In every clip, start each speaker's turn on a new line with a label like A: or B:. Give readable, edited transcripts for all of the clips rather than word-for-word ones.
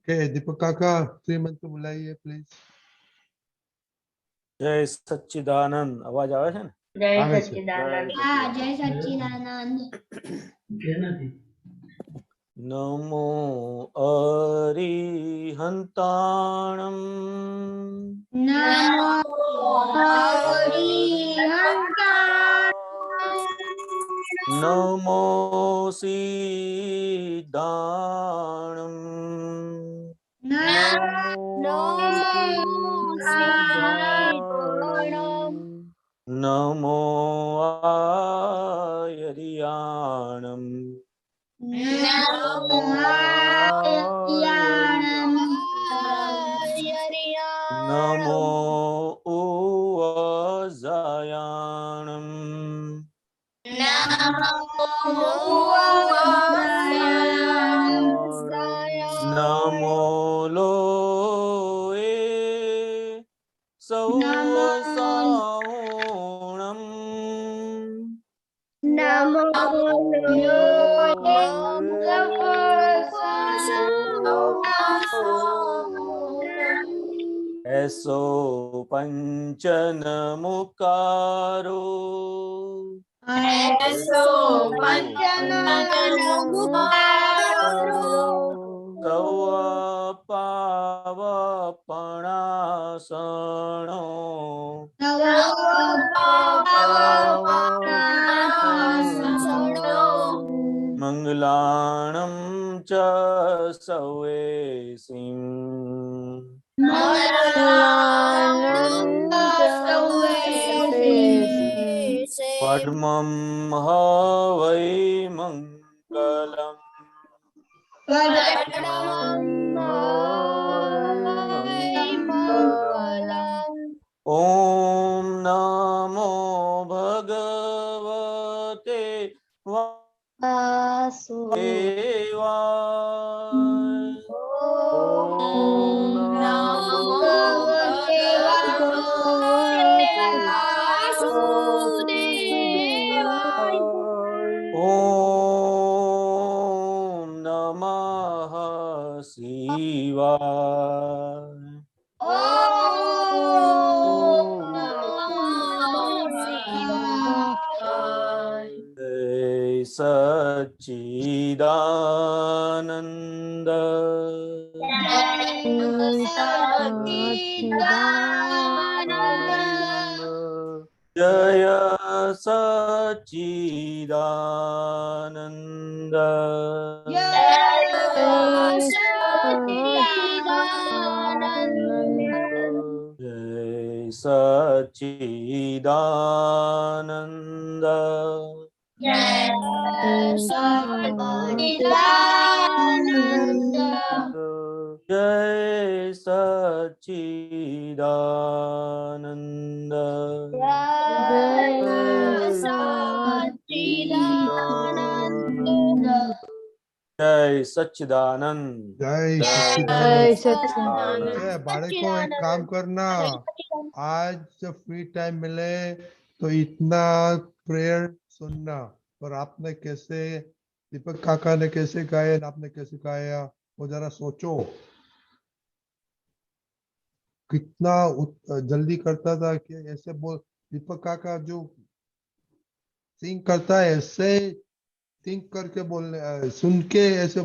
A: दीपक काका श्रीमंत को बुलाइए प्लीज।
B: जय सच्चिदानंद आवाज આવે છે ને?
C: जय सच्चिदानंद।
D: हाँ, जय सच्चिदानंद।
B: नमो अरिहंताणं
D: नमो अरिहंताय।
B: नमो सिद्धाणं
D: नमो सिद्धाणं।
B: नमो आयर्याणं
D: नमो आयर्याणं।
B: नमो उवजायाणं नमो लोए सौसावणं ऐसो पंचनमुकारो पावपणासणो मंगलाणं च सवेसिं पद्मं हवै मंगलम् ॐ नमो भगवते वासुदेवाय। ॐ नमः शिवाय। जय सच्चिदानंद जय सच्चिदानंद जय सच्चिदानंद जय सच्चिदानंद जय सच्चिदानंद।
A: जय सच्चिदानंद। बालकों एक काम करना, आज जब फ्री टाइम मिले तो इतना प्रेयर सुनना। और आपने कैसे, दीपक काका ने कैसे गाया, आपने कैसे गाया, वो जरा सोचो। कितना जल्दी करता था कि ऐसे बोल। दीपक काका जो सिंग करता है ऐसे थिंक करके बोलने, सुन के ऐसे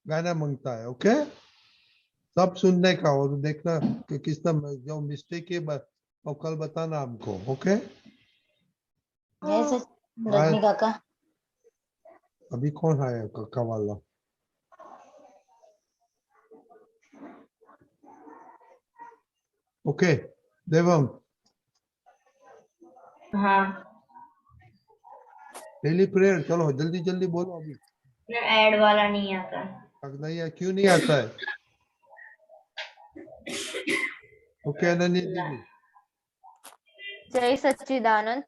A: गाना मांगता है। ओके, सब सुनने का और देखना कि किसना जो मिस्टेक है और कल बताना हमको। ओके
D: काका।
A: अभी कौन आया काका वाला? ओके देवम।
C: हाँ,
A: डेली प्रेयर, चलो जल्दी जल्दी बोलो। अभी
C: ऐड वाला नहीं आता।
A: नहीं है, क्यों नहीं आता है? ओके अनन्या दीदी।
E: जय सच्चिदानंद।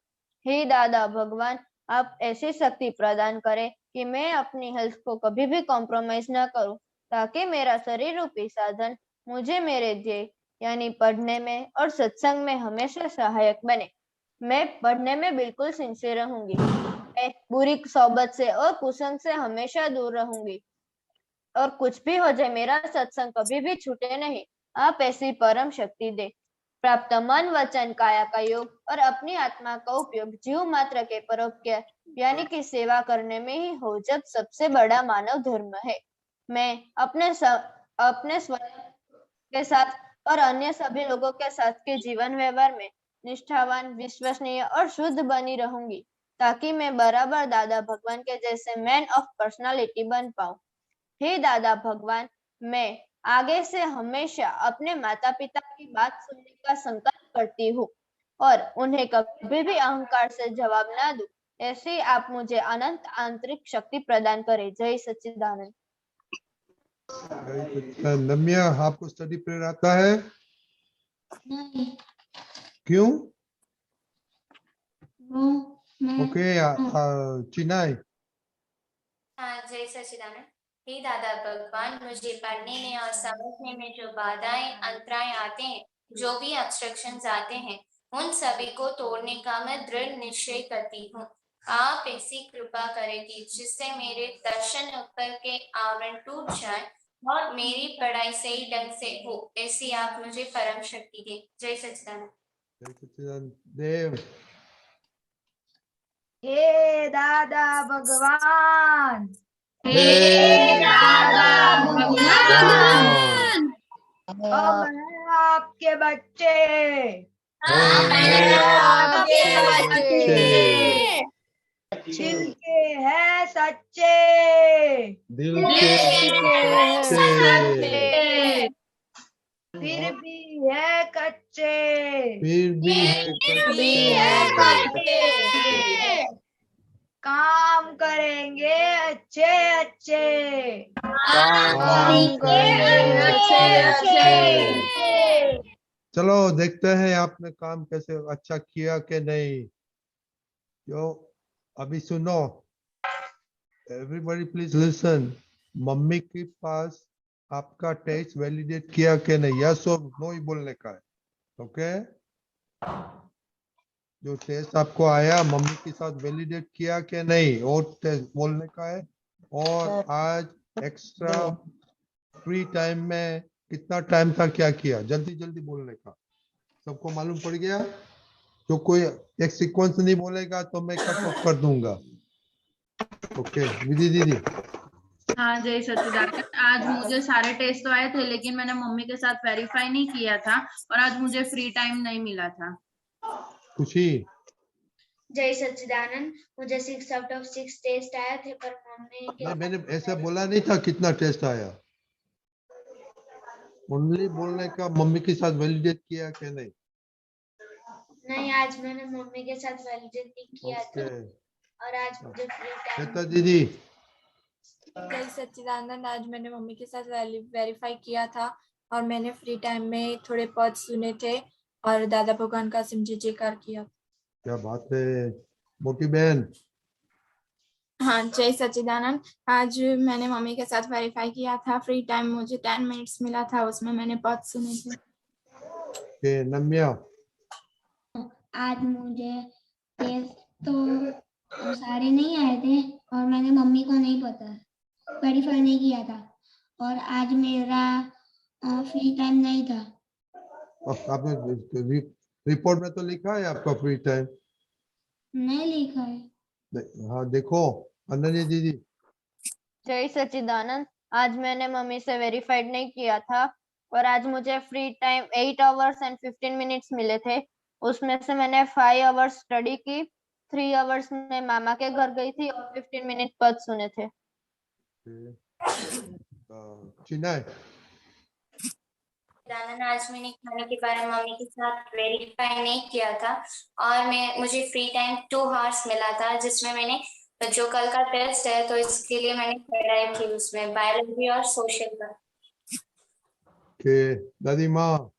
E: हे दादा भगवान, आप ऐसी शक्ति प्रदान करें कि मैं अपनी हेल्थ को कभी भी कॉम्प्रोमाइज ना करूं, ताकि मेरा शरीर रूपी साधन मुझे मेरे ध्येय यानी पढ़ने में और सत्संग में हमेशा सहायक बने। मैं पढ़ने में बिल्कुल सिंसियर रहूंगी। मैं बुरी सोबत से और कुसंग से हमेशा दूर रहूंगी। और कुछ भी हो जाए मेरा सत्संग कभी भी छूटे नहीं। आप ऐसी परम शक्ति दे। प्राप्त मन वचन काया का योग और अपनी आत्मा का उपयोग जीव मात्र के परोपकार यानी कि सेवा करने में ही हो, जब सबसे बड़ा मानव धर्म है। मैं अपने स्वयं के साथ और अन्य सभी लोगों के साथ के जीवन व्यवहार में निष्ठावान, विश्वसनीय और शुद्ध बनी रहूंगी, ताकि मैं बराबर दादा भगवान के जैसे मैन ऑफ पर्सनालिटी बन पाऊं। हे दादा भगवान, मैं आगे से हमेशा अपने माता पिता की बात सुनने का संकल्प करती हूँ और उन्हें कभी भी अहंकार से जवाब ना दूं। ऐसे आप मुझे अनंत आंतरिक शक्ति प्रदान करें। जय सच्चिदानंद।
A: नम्या, आपको स्टडी प्रेयर आता है?
D: नहीं।
A: क्यों?
D: मैं
A: ओके, चिनाई।
F: हाँ, जय सच्चिदानंद। हे दादा भगवान, मुझे पढ़ने में और समझने में जो बाधाएं अंतराय आते हैं, जो भी ऑब्स्ट्रक्शंस आते हैं, उन सभी को तोड़ने का मैं दृढ़ निश्चय करती हूँ। आप ऐसी कृपा करेंगी जिससे मेरे दर्शन ऊपर के आवरण टूट जाए और मेरी पढ़ाई सही ढंग से हो, ऐसी आप मुझे परम शक्ति दे। जय सच्चिदानंद।
A: जय सच्चिदानंद। देव।
G: हे दादा भगवान,
A: हे
G: दादा
A: भगवान,
G: हम हैं आपके बच्चे,
A: हम हैं आपके बच्चे,
G: जिनके हैं सच्चे,
A: दिल के सच्चे,
G: फिर भी है कच्चे,
A: फिर भी है कच्चे,
G: काम करेंगे अच्छे अच्छे,
A: काम करेंगे अच्छे। चलो देखते हैं आपने काम कैसे अच्छा किया कि नहीं। जो अभी सुनो, एवरीबॉडी प्लीज लिसन। मम्मी के पास आपका टेस्ट वैलिडेट किया कि नहीं, यस और नो ही बोलने का है। ओके, जो टेस्ट आपको आया मम्मी के साथ वैलिडेट किया कि नहीं, और टेस्ट बोलने का है। और आज एक्स्ट्रा फ्री टाइम में कितना टाइम था, क्या किया, जल्दी जल्दी बोलने का। सबको मालूम पड़ गया? जो कोई एक सीक्वेंस नहीं बोलेगा तो मैं कट ऑफ कर दूंगा। ओके विधि दीदी।
H: हाँ, जय सच्चिदानंद। आज मुझे सारे टेस्ट तो आए थे, लेकिन मैंने मम्मी के साथ वेरीफाई नहीं किया था और आज मुझे फ्री टाइम नहीं मिला था।
A: खुशी।
C: जय सच्चिदानंद, मुझे 6 आउट ऑफ 6 टेस्ट आए थे, पर मम्मी के
A: नहीं, मैंने ऐसा बोला नहीं था कितना टेस्ट आया। ओनली बोलने का मम्मी के साथ वैलिडेट किया कि नहीं।
C: नहीं, आज मैंने मम्मी के साथ वैलिडेट नहीं किया था और आज मुझे फ्री टाइम।
A: श्वेता दीदी।
I: जय सच्चिदानंद, आज मैंने मम्मी के साथ वेरीफाई किया था और मैंने फ्री टाइम में थोड़े पद सुने थे और दादा भगवान का सिम जयकार किया।
A: क्या बात है मोटी बहन।
I: हाँ, जय सच्चिदानंद, आज मैंने मम्मी के साथ वेरीफाई किया था। फ्री टाइम मुझे 10 मिनट्स मिला था, उसमें मैंने पद सुने थे।
A: के नम्या।
D: आज मुझे टेस्ट तो सारे नहीं आए थे और मैंने मम्मी को नहीं पता वेरीफाई नहीं किया था और आज मेरा फ्री टाइम नहीं था।
A: आपने रिपोर्ट में तो लिखा है आपका फ्री टाइम?
D: नहीं लिखा है।
A: हाँ देखो अनन्या दीदी।
E: जय सच्चिदानंद, आज मैंने मम्मी से वेरीफाइड नहीं किया था और आज मुझे free time 8 hours and 15 minutes मिले थे। उसमें से मैंने 5 आवर्स स्टडी की, 3 आवर्स में मामा के घर गई थी और 15 मिनट पद सुने थे।
A: चिनाई।
F: आज मैंने खाने के बारे में मम्मी के साथ वेरीफाई नहीं किया था और मुझे फ्री टाइम 2 आवर्स मिला था, जिसमें मैंने जो कल का टेस्ट है तो इसके लिए मैंने पढ़ाई की, उसमें बायोलॉजी और सोशल का।
A: दादी माँ।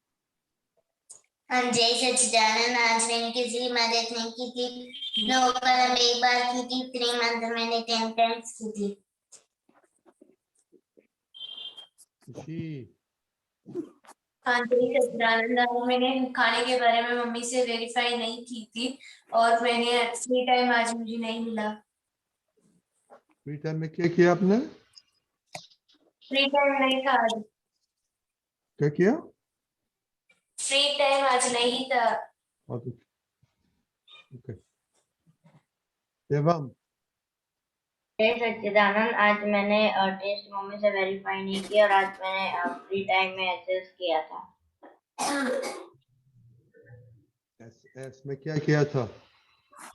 J: जय सच्चिदानंद, आज मैंने किसी की मदद नहीं की थी। मैं ऊपर एक बार की थी, 3 मंथ मैंने 10 टाइम्स की थी।
F: हाँ, जय सच्चिदानंद, मैंने खाने के बारे में मम्मी से वेरीफाई नहीं की थी और मैंने फ्री टाइम आज मुझे नहीं मिला।
A: फ्री टाइम में क्या किया आपने?
F: फ्री टाइम नहीं था आज।
A: क्या किया?
F: फ्री टाइम आज नहीं था।
A: ओके। देवम,
K: जय सच्चिदानंद। आज मैंने टेस्ट मम्मी से वेरीफाई नहीं किया और आज मैंने फ्री टाइम में एचएस किया था।
A: एस में क्या किया था?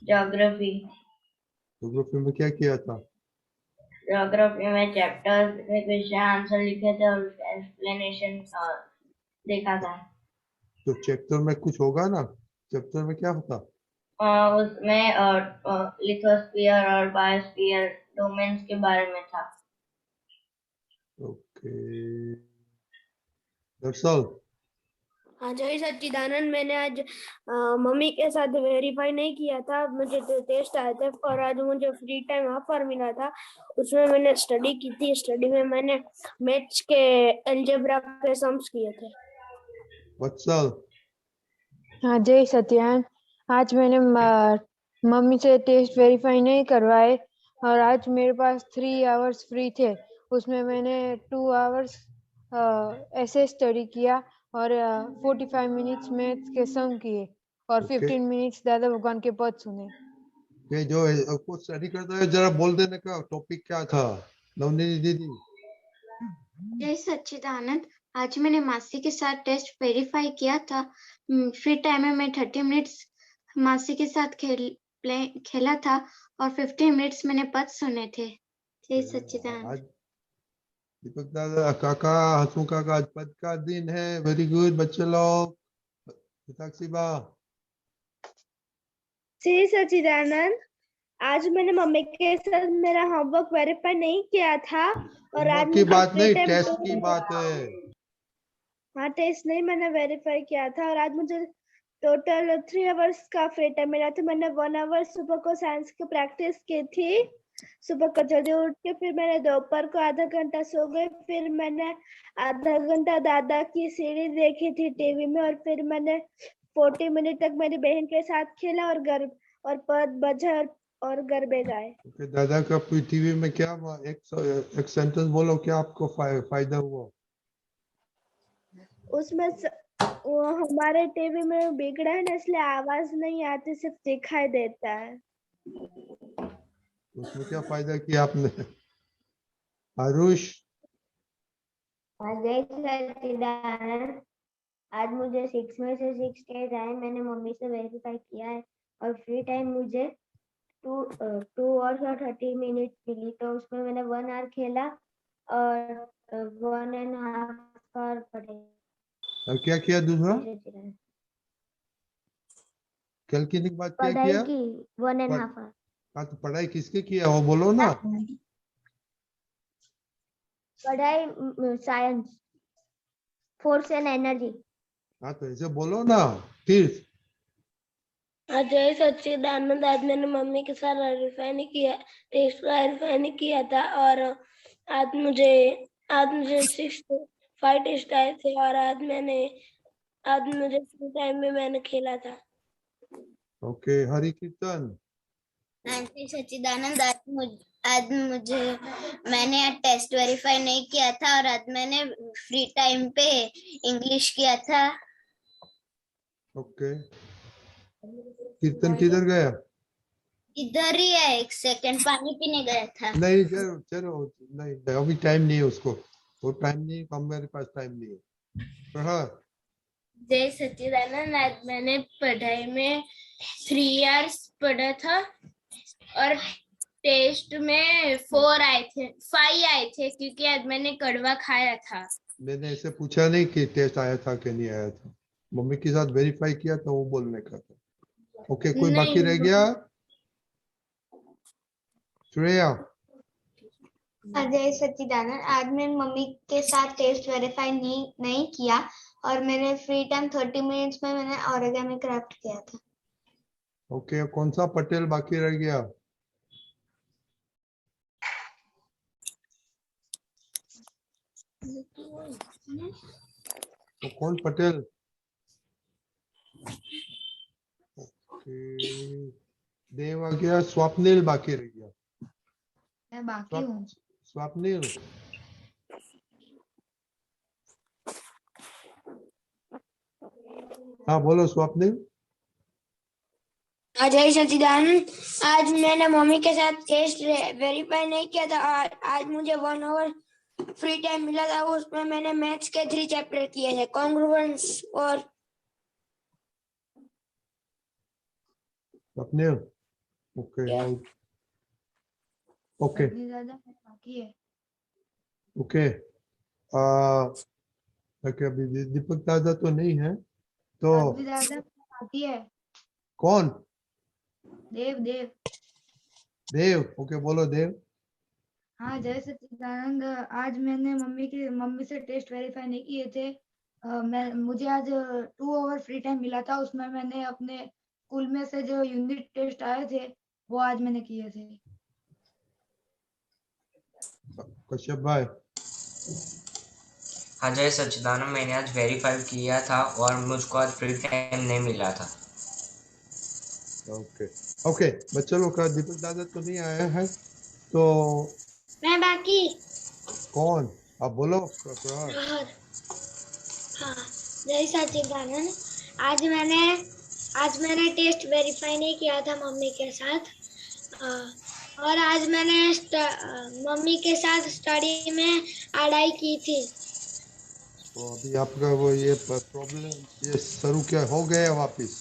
K: ज्योग्राफी।
A: ज्योग्राफी में क्या किया था?
K: ज्योग्राफी में चैप्टर्स के क्वेश्चन आंसर लिखे थे और एक्सप्लेनेशन देखा था।
A: तो चैप्टर में कुछ होगा ना? चैप्टर में क्या होता?
K: उसमें लिथोस्फीयर और बायोस्फीयर डोमेन्स के बारे में था।
A: ओके। दरअसल
L: हाँ जय सच्चिदानंद। मैंने आज मम्मी के साथ वेरीफाई नहीं किया था, मुझे टेस्ट आए थे और आज मुझे फ्री टाइम हाफ आवर मिला था, उसमें मैंने स्टडी की थी। स्टडी में मैंने मैथ्स के अलजेब्रा के सम्स किए थे।
A: वत्सल।
M: हाँ जय सत्यान। आज मैंने मम्मी से टेस्ट वेरीफाई नहीं करवाए और आज मेरे पास 3 आवर्स फ्री थे, उसमें मैंने 2 आवर्स ऐसे स्टडी किया और 45 मिनट्स मैथ्स के सम किए और 15 मिनट्स दादा भगवान के पद सुने।
A: ये जो कुछ स्टडी करता है जरा बोल देने का टॉपिक क्या था? नवनीत दीदी।
N: जय सच्चिदानंद। आज मैंने मासी के साथ टेस्ट वेरीफाई किया था। फ्री टाइम में मैं 30 मिनट्स मासी के साथ खेला था और 15 मिनट्स मैंने पद सुने थे। जय सच्चिदानंद।
A: दीपक दादा काका, हसमु काका, आज पद का दिन है। वेरी गुड बच्चे लोग। साक्षीबा।
L: जय सच्चिदानंद। आज मैंने मम्मी के साथ मेरा होमवर्क वेरीफाई नहीं किया था और आज
A: की बात नहीं, टेस्ट की बात है।
L: हाँ टेस्ट नहीं मैंने वेरीफाई किया था और आज मुझे टोटल 3 आवर्स का फ्री टाइम मिला था। मैंने 1 आवर सुबह को साइंस की प्रैक्टिस की थी। सुबह को जल्दी उठ के फिर मैंने दोपहर को आधा घंटा सो गई, फिर मैंने आधा घंटा दादा की सीरीज देखी थी टीवी में और फिर मैंने 40 मिनट तक मेरी बहन के साथ खेला और पद बजा और गरबे गाए।
A: ओके, दादा का टीवी में क्या एक सेंटेंस बोलो, क्या आपको फायदा हुआ?
L: उसमें वो हमारे टीवी में बिगड़ा है ना, इसलिए आवाज नहीं आती, सिर्फ दिखाई देता है।
A: उसमें क्या फायदा किया आपने? आरुष।
D: जय सच्चिदानंद। आज मुझे 6 में से 6 टेस्ट आए, मैंने मम्मी से वेरीफाई किया है और फ्री टाइम मुझे 2 आवर्स और 30 मिनट मिली, तो उसमें मैंने 1 आवर खेला और 1.5 आवर पढ़े।
A: और क्या किया दूसरा? कल की बात क्या
D: पढ़ाई
A: किया?
D: की 1.5 आवर।
A: हाँ तो पढ़ाई किसके किया वो बोलो ना।
D: पढ़ाई साइंस, फोर्स एंड एनर्जी।
A: हाँ तो ऐसे बोलो ना। तीर्थ।
L: जय सच्चिदानंद। आज मैंने मम्मी के साथ वेरीफाई नहीं किया, टेस्ट वेरीफाई नहीं किया था और आज मुझे 5 टेस्ट आए थे और आज मुझे फ्री टाइम में मैंने खेला था।
A: ओके, हरि कीर्तन।
J: जय सच्चिदानंद। मैंने आज टेस्ट वेरीफाई नहीं किया था और आज मैंने फ्री टाइम पे इंग्लिश किया था।
A: ओके, कीर्तन किधर गया?
J: इधर ही है, 1 सेकंड पानी पीने गया था।
A: नहीं चलो नहीं, अभी टाइम नहीं है उसको, वो टाइम नहीं, मेरे पास टाइम नहीं है। हाँ
L: जय सच्चिदानंद। आज मैंने पढ़ाई में 3 आवर्स पढ़ा था और टेस्ट में 5 आए थे क्योंकि आज मैंने कड़वा खाया था। मैंने
A: ऐसे पूछा नहीं कि टेस्ट आया था कि नहीं आया था, मम्मी के साथ वेरीफाई किया तो वो बोलने का था। ओके, कोई बाकी रह गया? श्रेया।
C: जय सच्चिदानंद। आज मैंने मम्मी के साथ टेस्ट वेरीफाई नहीं किया और मैंने फ्री टाइम 30 मिनट्स में मैंने ओरिगामी क्राफ्ट किया था।
A: ओके, कौन सा पटेल बाकी रह गया? तो कौन पटेल? ओके, देव आ गया, स्वप्निल बाकी रह गया।
E: मैं बाकी हूँ।
A: स्वप्निल हाँ बोलो स्वप्निल।
O: जय सच्चिदानंद। आज मैंने मम्मी के साथ टेस्ट वेरीफाई नहीं किया था। आज मुझे 1 आवर फ्री टाइम मिला था, उसमें मैंने मैथ्स के 3 चैप्टर किए थे, कॉन्ग्रुएंस और
A: स्वप्निल ओके ओके
D: बाकी है।
A: ओके ओके अभी दीपक दादा तो नहीं है तो
D: दादा बाकी है।
A: कौन?
D: देव देव।
A: देव ओके बोलो देव।
D: हाँ जय सच्चिदानंद। आज मैंने मम्मी से टेस्ट वेरीफाई नहीं किए थे। मुझे आज 2 आवर फ्री टाइम मिला था, उसमें मैंने अपने स्कूल में से जो यूनिट टेस्ट आए थे वो आज मैंने किए थे।
A: कश्यप भाई।
P: हाँ जय सच्चिदानंद, मैंने आज वेरीफाई किया था और मुझको आज फ्री टाइम नहीं मिला था।
A: ओके ओके बच्चों लोग का दीपक दादा तो नहीं आया है तो
O: मैं बाकी।
A: कौन? आप बोलो।
O: प्रहर। हाँ जय सच्चिदानंद। आज मैंने टेस्ट वेरीफाई नहीं किया था मम्मी के साथ, और आज मैंने मम्मी के साथ स्टडी में अड़ाई की थी।
A: तो अभी आपका वो ये प्रॉब्लम ये शुरू क्या हो गया वापिस?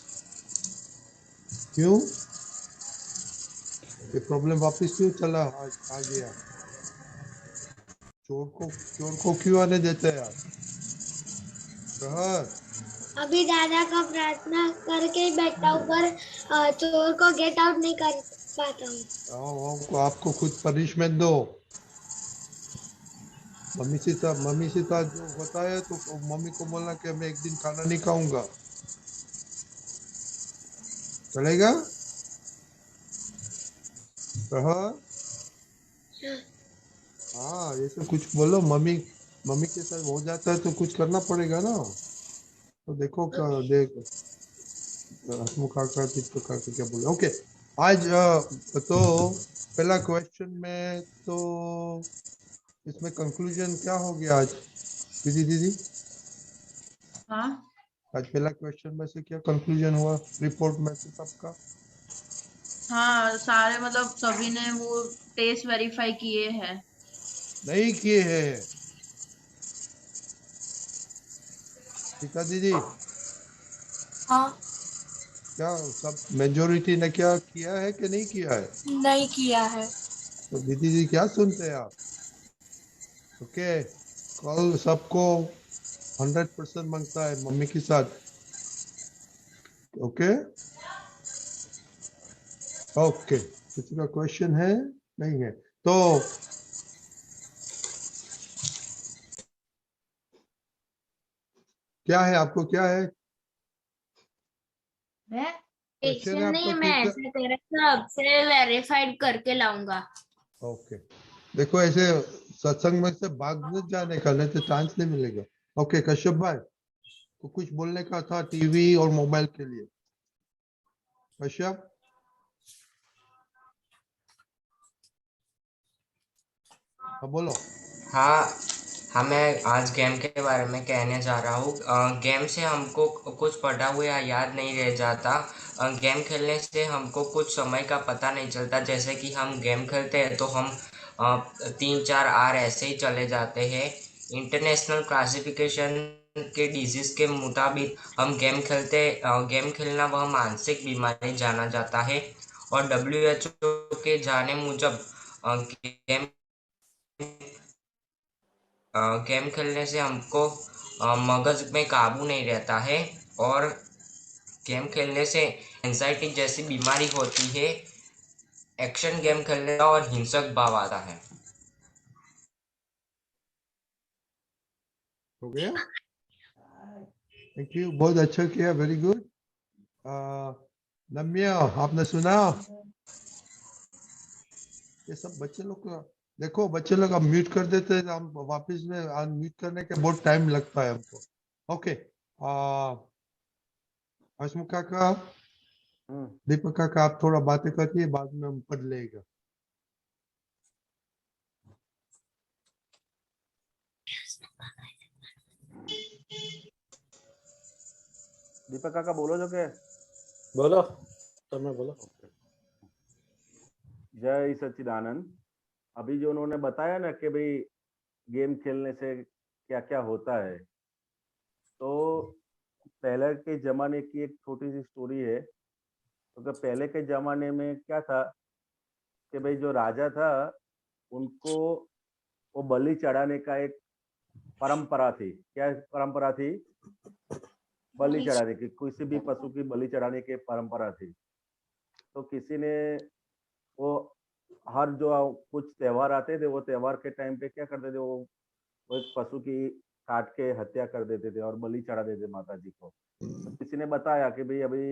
A: क्यों ये प्रॉब्लम वापिस क्यों चला आ गया? चोर को क्यों आने देते हैं आप? प्रहर
O: अभी दादा का प्रार्थना करके ही बैठा हूँ, पर चोर को गेट आउट नहीं कर पाता हूँ।
A: आपको खुद पनिशमेंट दो। मम्मी से जो होता है तो मम्मी को बोलना कि मैं एक दिन खाना नहीं खाऊंगा, चलेगा? हाँ ये तो कुछ बोलो। मम्मी के साथ हो जाता है तो कुछ करना पड़ेगा ना। तो देखो देख हसमुख काका क्या बोले। ओके आज तो पहला क्वेश्चन में तो इसमें कंक्लूजन क्या हो गया आज दीदी?
H: हाँ
A: आज पहला क्वेश्चन में से क्या कंक्लूजन हुआ रिपोर्ट में से सबका?
H: हाँ सारे मतलब सभी ने वो टेस्ट वेरीफाई किए हैं।
A: नहीं किए हैं टीका दीदी?
I: हाँ
A: क्या सब मेजोरिटी ने क्या किया है कि नहीं किया है?
I: नहीं किया है।
A: तो दीदी जी क्या सुनते हैं आप? ओके कल सबको 100% मांगता है मम्मी के साथ। ओके ओके किसी का क्वेश्चन है? नहीं है तो क्या है आपको क्या है?
F: क्वेश्चन नहीं, मैं ऐसे तेरे सब से वेरीफाइड करके लाऊंगा।
A: ओके देखो ऐसे सत्संग में से भाग नहीं जाने का, नहीं तो चांस नहीं मिलेगा। ओके कश्यप भाई तो कुछ बोलने का था टीवी और मोबाइल के लिए। कश्यप बोलो।
P: हाँ मैं आज गेम के बारे में कहने जा रहा हूँ। गेम से हमको कुछ पढ़ा हुआ याद नहीं रह जाता। गेम खेलने से हमको कुछ समय का पता नहीं चलता। जैसे कि हम गेम खेलते हैं तो हम 3-4 आवर ऐसे ही चले जाते हैं। इंटरनेशनल क्लासिफिकेशन के डिजीज के मुताबिक हम गेम खेलना वह मानसिक बीमारी जाना जाता है। और WHO के जाने मुजब गेम खेलने से हमको मगज में काबू नहीं रहता है और गेम खेलने से एंजाइटी जैसी बीमारी होती है। एक्शन गेम खेलने का और हिंसक भाव आता है।
A: हो गया? थैंक यू बहुत अच्छा किया वेरी गुड। नम्या आपने सुना? ये सब बच्चे लोग का देखो, बच्चे लोग अब म्यूट कर देते हैं, हम वापस में अनम्यूट करने के बहुत टाइम लगता है हमको। ओके हसमुख काका दीपक काका आप थोड़ा बातें करिए, बाद में हम पढ़ लेगा।
Q: दीपक काका बोलो जो के
B: बोलो तुमने बोलो।
Q: जय सच्चिदानंद। अभी जो उन्होंने बताया ना कि भाई गेम खेलने से क्या क्या होता है, तो पहले के जमाने की एक छोटी सी स्टोरी है। तो पहले के जमाने में क्या था कि भाई जो राजा था उनको वो बलि चढ़ाने का एक परंपरा थी। क्या परंपरा थी? बलि चढ़ाने की, किसी भी पशु की बलि चढ़ाने की परंपरा थी। तो किसी ने वो हर जो कुछ त्योहार आते थे, वो त्योहार के टाइम पे क्या करते थे, वो एक पशु की काट के हत्या कर देते थे और बलि चढ़ा देते माता जी को। तो किसी ने बताया कि भाई अभी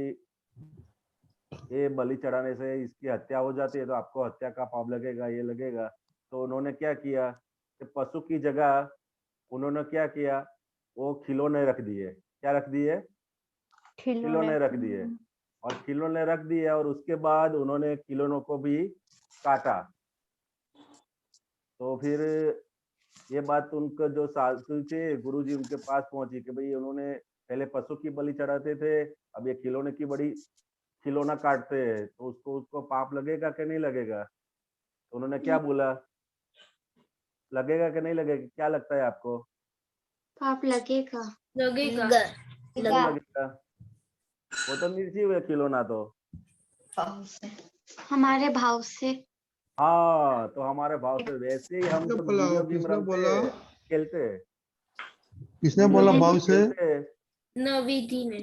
Q: ये बलि चढ़ाने से इसकी हत्या हो जाती है तो आपको हत्या का पाप लगेगा, ये लगेगा। तो उन्होंने क्या किया कि पशु की जगह उन्होंने क्या किया, वो खिलौने रख दिए। क्या रख दिए? खिलौने रख दिए। और खिलौने रख दिए और उसके बाद उन्होंने खिलौनों को भी काटा। तो फिर ये बात उनका जो सासू थे, गुरुजी उनके पास पहुंची कि भाई उन्होंने पहले पशु की बलि चढ़ाते थे, अब ये खिलौने की बड़ी खिलौना काटते हैं, तो उसको पाप लगेगा कि नहीं लगेगा? तो उन्होंने क्या बोला, लगेगा कि नहीं लगेगा? क्या लगता है आपको?
N: पाप लगेगा।
Q: क्यों लगेगा? वो तो निर्जीव है खिलौना तो।
N: हमारे भाव से।
Q: हाँ, तो हमारे भाव से। वैसे ही हम जब वीडियो गेम रमते हैं, खेलते हैं,
A: किसने बोला भाव से?
N: नवीदी ने।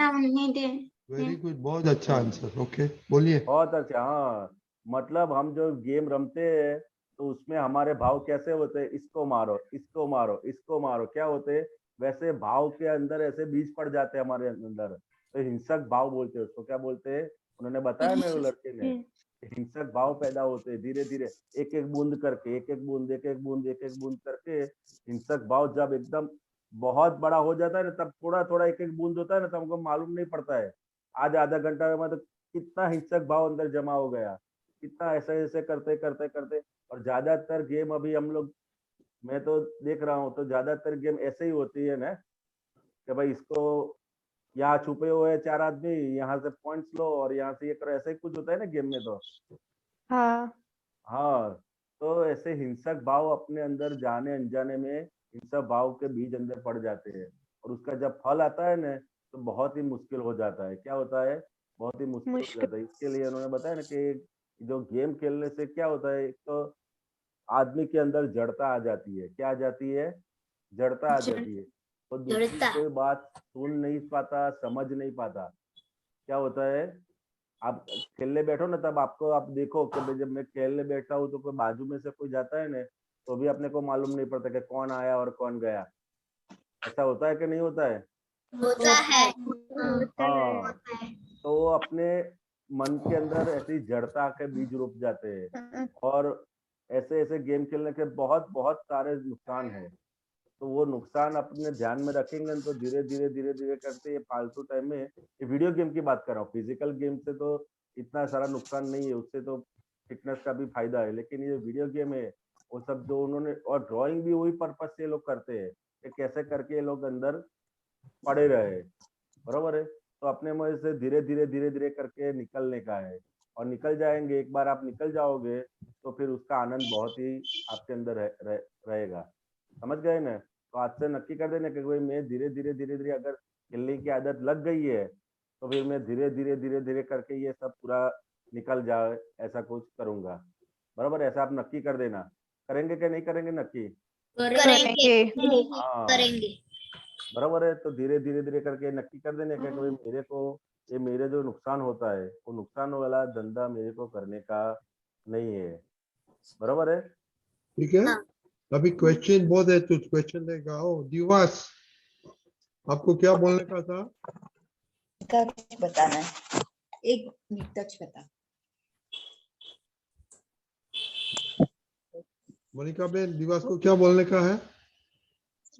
A: वेरी गुड, बहुत अच्छा आंसर। ओके, बोलिए।
Q: बहुत अच्छा। हाँ, मतलब हम जो गेम रमते हैं तो उसमें हमारे भाव कैसे होते हैं? इसको मारो, इसको मारो, इसको मारो। क्या होते हैं? वैसे भाव के अंदर ऐसे बीज पड़ जाते हैं हमारे अंदर, तो हिंसक भाव बोलते हैं उसको। क्या बोलते हैं? उन्होंने बताया मेरे लड़के ने, हिंसक भाव पैदा होते हैं धीरे धीरे, एक एक बूंद करके, एक एक बूंद, एक एक बूंद, एक एक बूंद करके। हिंसक भाव जब एकदम बहुत बड़ा हो जाता है ना, तब थोड़ा थोड़ा एक एक बूंद होता है ना, तब हमको मालूम नहीं पड़ता है। आज आधा घंटा में तो कितना हिंसक भाव अंदर जमा हो गया, कितना ऐसे ऐसे करते करते करते। और ज्यादातर गेम अभी हम लोग, मैं तो देख रहा हूँ, तो ज्यादातर गेम ऐसे ही होती है ना कि भाई इसको यहाँ छुपे हुए हैं 4 आदमी, यहाँ से पॉइंट्स लो और यहाँ से ये करो, ऐसे ही कुछ होता है ना गेम में तो। हाँ, तो ऐसे हिंसक भाव अपने अंदर जाने अनजाने में हिंसक भाव के बीज अंदर पड़ जाते हैं, और उसका जब फल आता है ना तो बहुत ही मुश्किल हो जाता है। क्या होता है? बहुत ही मुश्किल हो जाता है। इसके लिए उन्होंने बताया ना कि जो गेम खेलने से क्या होता है, एक तो आदमी के अंदर जड़ता आ जाती है। क्या आ जाती है? जड़ता आ जाती है। तो दूसरी कोई बात सुन नहीं पाता, समझ नहीं पाता। क्या होता है? आप खेलने बैठो ना, तब आपको, आप देखो कि जब मैं खेलने बैठा हूँ तो कोई बाजू में से कोई जाता है ना, तो भी अपने को मालूम नहीं पड़ता कि कौन आया और कौन गया। ऐसा होता है कि नहीं होता है?
J: होता है।
Q: हाँ, तो अपने मन के अंदर ऐसी जड़ता के बीज रोप जाते हैं, और ऐसे ऐसे गेम खेलने के बहुत बहुत सारे नुकसान है। तो वो नुकसान अपने ध्यान में रखेंगे तो धीरे धीरे धीरे धीरे करते ये फालतू टाइम में, ये वीडियो गेम की बात कर रहा हूँ, फिजिकल गेम से तो इतना सारा नुकसान नहीं है, उससे तो फिटनेस का भी फायदा है। लेकिन ये वीडियो गेम है, वो सब जो उन्होंने, और ड्राइंग भी वही पर्पज से लोग करते हैं कि कैसे करके ये लोग अंदर पड़े रहे। बरोबर है? तो अपने में से धीरे धीरे धीरे धीरे करके निकलने का है, और निकल जाएंगे। एक बार आप निकल जाओगे तो फिर उसका आनंद बहुत ही आपके अंदर रहेगा। समझ गए ना? तो आज से नक्की कर देना कि भाई मैं धीरे धीरे धीरे धीरे, अगर खेलने की आदत लग गई है तो फिर मैं धीरे धीरे धीरे धीरे करके ये सब पूरा निकल जाए, ऐसा कुछ करूंगा। बराबर? ऐसा आप नक्की कर देना। करेंगे कि नहीं करेंगे नक्की?
J: करेंगे।
Q: हाँ,
J: करेंगे।
Q: बराबर है। तो धीरे धीरे धीरे करके नक्की कर देने का कि मेरे को ये, मेरे जो नुकसान होता है, वो नुकसान वाला धंधा मेरे को करने का नहीं है। बराबर है?
A: ठीक है। अभी क्वेश्चन बहुत है, तो क्वेश्चन लेगा। ओ दिवास, आपको क्या बोलने का था?
R: टच बताना है, एक टच बता।
A: मोनिका बेन, दिवास को क्या बोलने का है?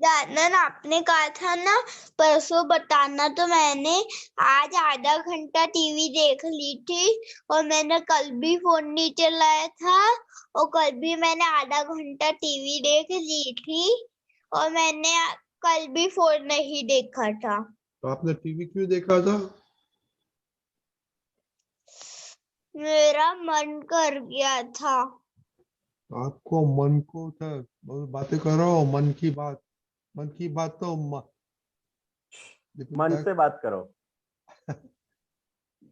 C: जानन, आपने कहा था ना परसों बताना, तो मैंने आज आधा घंटा टीवी देख ली थी, और मैंने कल भी फोन नहीं चलाया था, और कल भी मैंने आधा घंटा टीवी देख ली थी, और मैंने कल भी फोन नहीं देखा था।
A: तो आपने टीवी क्यों देखा था?
C: मेरा मन कर गया था।
A: आपको मन को था, बातें करो, मन की बात तो
Q: मन से बात करो।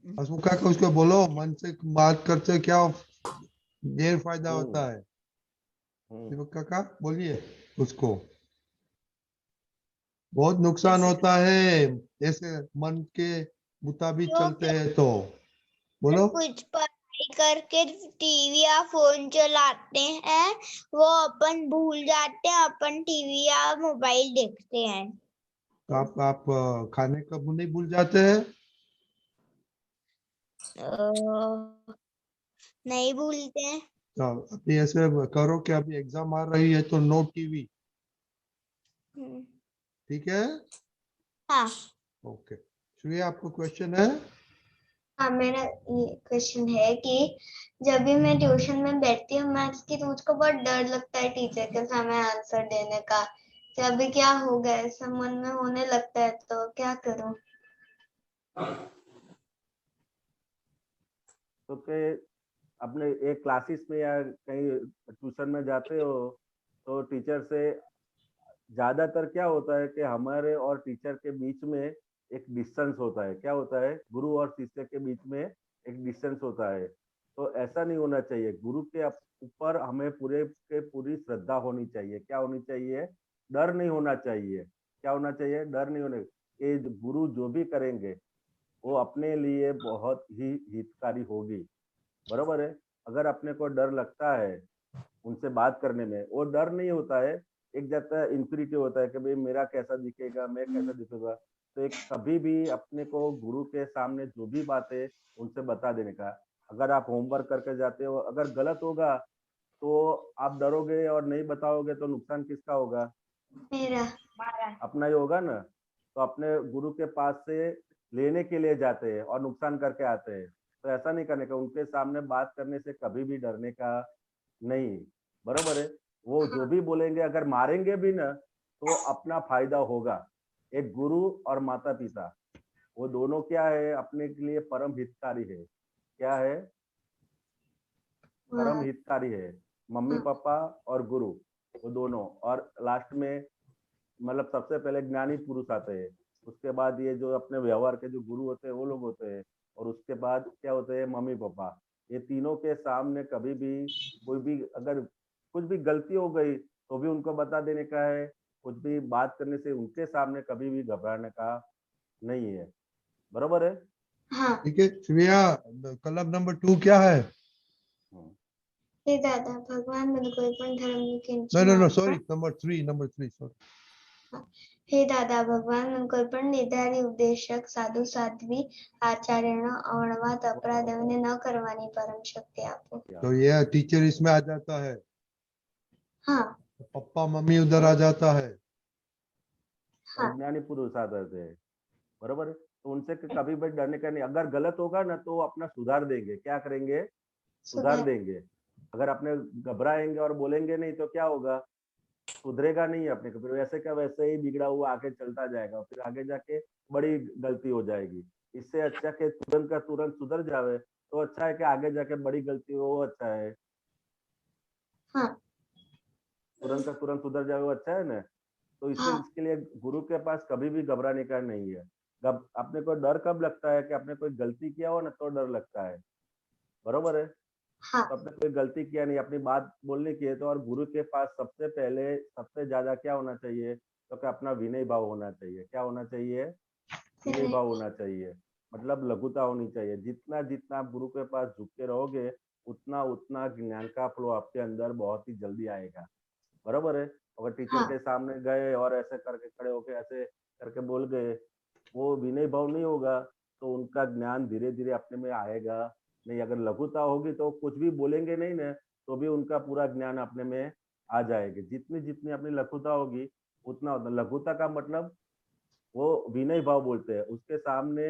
A: हसमुख काका उसको बोलो, मन से बात करते क्या गैर फायदा होता है। दीपक काका बोलिए उसको, बहुत नुकसान होता है ऐसे मन के मुताबिक
C: तो
A: चलते हैं तो। बोलो।
C: कुछ पढ़ाई करके टीवी या फोन चलाते हैं, वो अपन भूल जाते हैं, अपन टीवी या मोबाइल देखते हैं।
A: तो आप खाने कब नहीं भूल जाते हैं?
C: नहीं भूलते हैं।
A: तो अभी ऐसे करो कि अभी एग्जाम आ रही है तो नो टीवी, ठीक है?
C: हाँ।
A: ओके श्रेया, आपको क्वेश्चन है?
O: हाँ, मेरा ये क्वेश्चन है कि जब भी मैं ट्यूशन में बैठती हूँ मैथ्स की, तो मुझको बहुत डर लगता है टीचर के सामने आंसर देने का। तो अभी क्या होगा, ऐसा मन में होने लगता है, तो क्या करूँ?
Q: तो के अपने एक क्लासेस में या कहीं ट्यूशन में जाते हो तो टीचर से ज्यादातर क्या होता है कि हमारे और टीचर के बीच में एक डिस्टेंस होता है। क्या होता है? गुरु और शिष्य के बीच में एक डिस्टेंस होता है। तो ऐसा नहीं होना चाहिए। गुरु के ऊपर हमें पूरे के पूरी श्रद्धा होनी चाहिए। क्या होनी चाहिए? डर नहीं होना चाहिए। क्या होना चाहिए? डर नहीं होने। ये गुरु जो भी करेंगे वो अपने लिए बहुत ही हितकारी होगी। बरोबर है? अगर अपने को डर लगता है उनसे बात करने में, वो डर नहीं होता है, एक जाता इंफिनिटी होता है कि भाई मेरा कैसा दिखेगा, मैं कैसा दिखूंगा। तो एक कभी भी अपने को गुरु के सामने जो भी बात है उनसे बता देने का। अगर आप होमवर्क करके जाते हो, अगर गलत होगा तो आप डरोगे और नहीं बताओगे तो नुकसान किसका होगा?
O: मेरा।
Q: अपना ही होगा ना। तो अपने गुरु के पास से लेने के लिए जाते हैं और नुकसान करके आते हैं। तो ऐसा नहीं करने का। उनके सामने बात करने से कभी भी डरने का नहीं। बरोबर है? वो जो भी बोलेंगे, अगर मारेंगे भी ना तो अपना फायदा होगा। एक गुरु और माता पिता वो दोनों क्या है, अपने के लिए परम हितकारी है। क्या है? परम हितकारी है। मम्मी पापा और गुरु वो दोनों, और लास्ट में मतलब सबसे पहले ज्ञानी पुरुष आते हैं। उसके बाद ये जो अपने व्यवहार के जो गुरु होते हैं वो लोग होते हैं, और उसके बाद क्या होते हैं? Mummy papa. ये तीनों के सामने कभी भी कोई भी अगर कुछ भी गलती हो गई तो भी उनको बता देने का है। कुछ भी बात करने से उनके सामने कभी भी घबराने का नहीं है। बरोबर है?
O: हाँ।
A: ठीक है श्रेया, क्लब नंबर 2 क्या है?
O: हे दादा भगवान, મને કોઈ પણ ધર્મની
A: नो
O: કિંચન
A: नो नो
O: આપતા।
A: Sorry, number 3 sorry.
O: हे दादा भगवान, મને કોઈ પણ નિર્ધારિત ઉપદેશક સાધુ સાધ્વી આચાર્યનો અવણવાત અપરાધોને ન કરવાની પરમ શક્તિ આપો।
A: तो ये टीचर इसमें आ जाता है,
O: हाँ।
A: पप्पा मम्मी उधर आ जाता है।
Q: और ज्ञानी पुरुष आते थे। बरोबर है? तो उनसे कभी भी डरने का नहीं। अगर गलत होगा ना तो अपना सुधार देंगे। क्या करेंगे? सुधार देंगे। अगर अपने घबराएंगे और बोलेंगे नहीं तो क्या होगा? सुधरेगा नहीं अपने को। फिर वैसे का वैसे ही बिगड़ा हुआ आगे चलता जाएगा, फिर आगे जाके बड़ी गलती हो जाएगी। इससे अच्छा कि तुरंत का तुरंत सुधर जावे तो अच्छा है कि आगे जाके बड़ी गलती हो वो अच्छा है।
O: हाँ।
Q: तुरंत का तुरंत सुधर जावे वो अच्छा है ना। तो इसलिए इसके लिए गुरु के पास कभी भी घबराने का नहीं है। अपने को डर कब लगता है कि आपने कोई गलती किया हो ना तो डर लगता है। बरोबर है?
O: हाँ।
Q: तो आपने कोई गलती किया नहीं, अपनी बात बोलने की है तो, और गुरु के पास सबसे पहले सबसे ज्यादा क्या होना चाहिए? तो कि अपना विनय भाव होना चाहिए। क्या होना चाहिए? विनय भाव होना चाहिए। मतलब लघुता होनी चाहिए। जितना जितना आप गुरु के पास झुकते रहोगे उतना उतना ज्ञान का फ्लो आपके अंदर बहुत ही जल्दी आएगा। बरोबर है? अगर टीचर के सामने गए और ऐसे करके खड़े होके ऐसे करके बोल गए, वो विनय भाव नहीं होगा तो उनका ज्ञान धीरे धीरे अपने में आएगा नहीं। अगर लघुता होगी तो कुछ भी बोलेंगे नहीं ना तो भी उनका पूरा ज्ञान अपने में आ जाएगी। जितनी जितनी अपनी लघुता होगी उतना उतना। लघुता का मतलब वो विनय भाव बोलते हैं। उसके सामने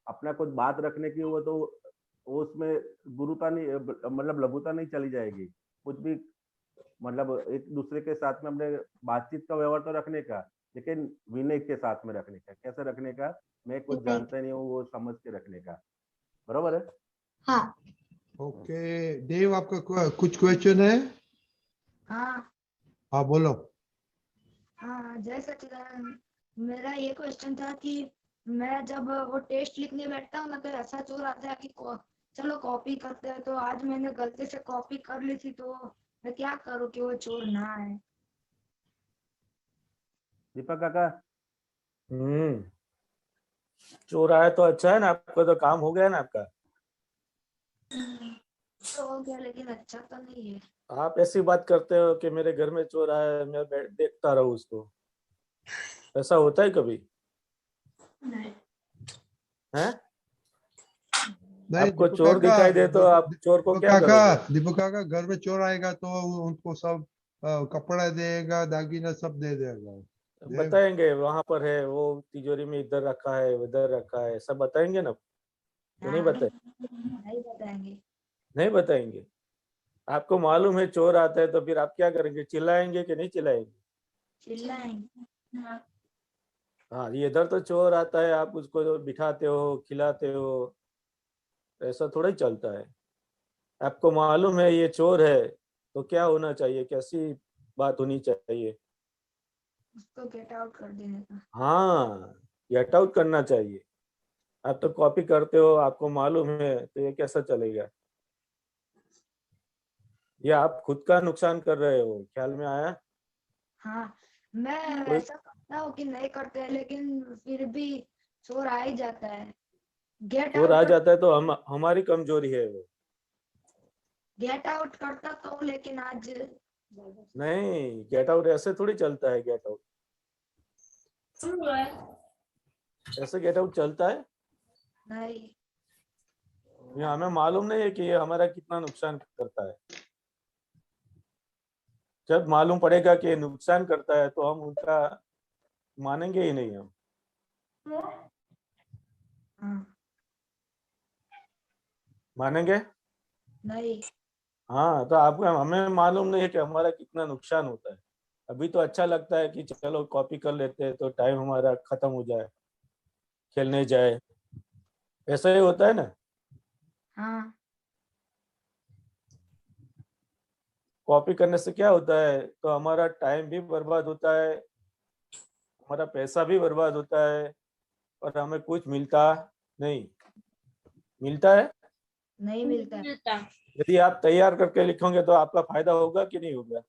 Q: अपना कुछ बात रखने की हो तो वो उसमें गुरुता नहीं, मतलब लघुता नहीं चली जाएगी। कुछ भी मतलब एक दूसरे के साथ में अपने बातचीत का व्यवहार तो रखने का, लेकिन विनय के साथ में रखने का। कैसे रखने का? मैं कुछ जानता नहीं हूँ वो समझ के रखने का। बरोबर है?
O: हाँ।
A: ओके देव, आपका कुछ क्वेश्चन है?
G: हाँ
A: हाँ बोलो।
G: हाँ जय सच्चिदानंद, मेरा ये क्वेश्चन था कि मैं जब वो टेस्ट लिखने बैठता हूँ ना तो ऐसा चोर आता है कि चलो कॉपी करते हैं, तो आज मैंने गलती से कॉपी कर ली थी, तो मैं क्या करूँ कि वो चोर ना आए?
Q: दीपक काका।
B: चोर आया तो अच्छा है ना, आपका तो काम हो गया ना आपका।
G: तो हो गया, लेकिन अच्छा तो नहीं है।
B: आप ऐसी बात करते हो कि मेरे घर में चोर आया है, मैं देखता रहूं उसको। ऐसा होता है कभी?
G: नहीं।
B: हैं?
A: नहीं
B: आपको
A: दीपक
B: चोर
A: काका,
B: दिखाई दे तो आप चोर को क्या करोगे?
A: दीपक काका घर में चोर आएगा तो उनको सब कपड़ा देगा, दागीना सब दे देगा।
B: बताएंगे वहां पर है, वो तिजोरी में इधर रखा है, उधर रखा है, सब बताएंगे ना? तो नहीं बताए?
G: नहीं बताएंगे।
B: नहीं बताएंगे। आपको मालूम है चोर आता है तो फिर आप क्या करेंगे? चिल्लाएंगे कि नहीं चिल्लाएंगे?
G: चिल्लाएंगे।
B: हाँ, ये इधर तो चोर आता है, आप उसको तो बिठाते हो, खिलाते हो, ऐसा थोड़ा ही चलता है। आपको मालूम है ये चोर है तो क्या होना चाहिए, कैसी बात होनी चाहिए?
G: उसको गेट आउट कर देने का।
B: हाँ, गेट आउट करना चाहिए। आप तो कॉपी करते हो, आपको मालूम है, तो ये कैसा चलेगा? ये आप खुद का नुकसान कर रहे हो, ख्याल में आया?
G: हाँ, मैं वैसा करता हूँ कि नहीं करते हैं, लेकिन फिर भी चोर आ ही जाता है। गेट
B: चोर आ
G: आउट
B: जाता है तो हमारी कमजोरी है वो।
G: गेट आउट करता तो, लेकिन आज
B: नहीं, गेट आउट ऐसे थोड़ी चलता है। गेट आउट ऐसे गेट आउट चलता है?
G: नहीं।
B: ये हमें मालूम नहीं है कि ये हमारा कितना नुकसान करता है। जब मालूम पड़ेगा कि ये नुकसान करता है तो हम उनका मानेंगे ही नहीं हम। मानेंगे?
G: नहीं।
B: हाँ, तो आपको हमें मालूम नहीं है कि हमारा कितना नुकसान होता है। अभी तो अच्छा लगता है कि चलो कॉपी कर लेते हैं तो टाइम हमारा खत्म हो जाए, खेलने जाए, ऐसा ही होता है ना?
G: हाँ।
B: कॉपी करने से क्या होता है, तो हमारा टाइम भी बर्बाद होता है, हमारा पैसा भी बर्बाद होता है, और हमें कुछ मिलता नहीं। मिलता है?
G: नहीं मिलता।
B: यदि आप तैयार करके लिखोगे तो आपका फायदा होगा कि नहीं होगा?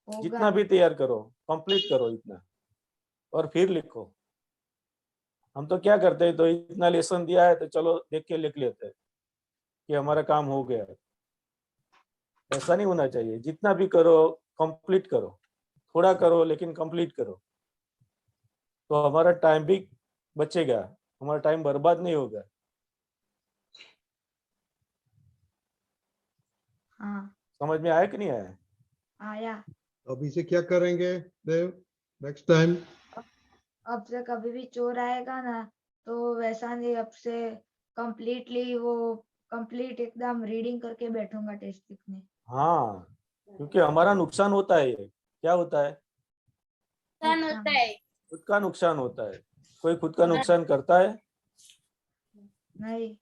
B: जितना भी तैयार करो, कंप्लीट करो इतना, और फिर लिखो। हम तो क्या करते हैं, तो इतना लेसन दिया है तो चलो देख के लिख लेते हैं कि हमारा काम हो गया है। ऐसा नहीं होना चाहिए। जितना भी करो कंप्लीट करो, थोड़ा करो लेकिन कंप्लीट करो, तो हमारा टाइम भी बचेगा, हमारा टाइम बर्बाद नहीं होगा।
G: हाँ।
B: समझ में आया कि नहीं आया?
G: आया।
A: अभी से क्या करेंगे देव नेक्स्ट टाइम?
G: अब से कभी भी चोर आएगा ना तो वैसा नहीं, अब से कंप्लीटली वो कंप्लीट एकदम रीडिंग करके बैठूंगा टेस्ट लिखने।
B: हाँ, क्योंकि हमारा नुकसान होता है। ये क्या होता है? खुद का नुकसान होता है। कोई खुद का नुकसान करता है?
G: नहीं।